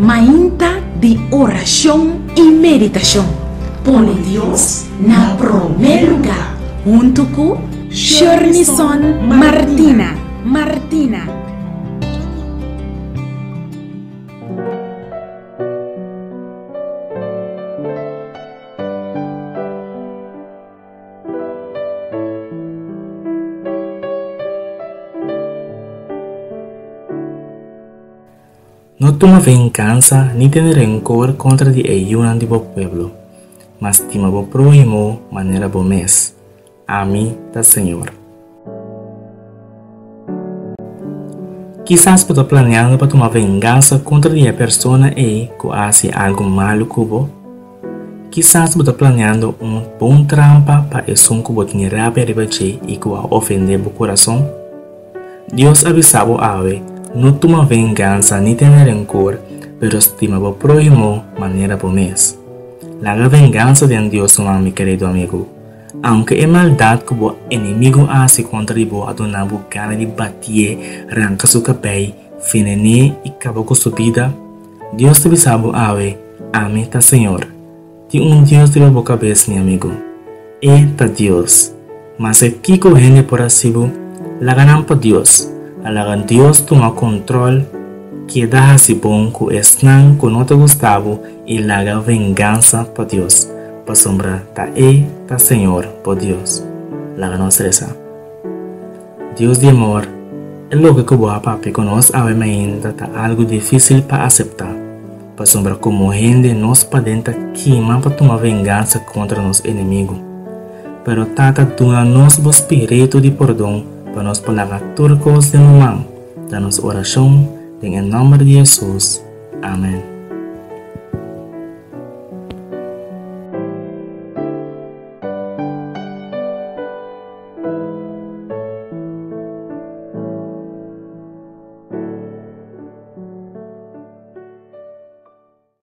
Mainta de oração e meditação. Põe Deus na primeiro lugar. Junto com Shornison Martina. No toma venganza ni tener rencor contra de ayunan de bo pueblo, mas tima bo prójimo manera bo mes. A mí da Señor. Quizás estou planeando para tomar vengança contra a persona que hace algo malo cubo. Quizás estou planeando bom trampa para eso que vos tiene rabia de bache y que va a ofender bo corazón. Dios avisaba ave, no toma venganza ni tener rencor, pero estima bo prójimo manera bo mes. La venganza de Dios, mi querido amigo. Aunque es maldad que el enemigo hace contra vos, a donar gana de batir, arranca su cabello, venene y acabó con su vida, Dios te sabe ave, amén ta Señor. Tiene Dios de la cabeza, mi amigo. Está Dios. Mas aquí cogiendo por así, la ganan por Dios. La ganan Dios toma control, que da así bon que están con no te gustavo y la haga venganza por Dios. Para sombra ta Señor por Dios. La ganó esa. Dios de amor, es lo que va a papi con nos ave ainda ta algo difícil para aceptar. Para sombra como gente nos padenta quima para tomar venganza contra nos enemigos. Pero tata duna nos bo espírito de perdão para nos pagar turcos de mamão. Danos oração en el nombre de Jesús. Amén.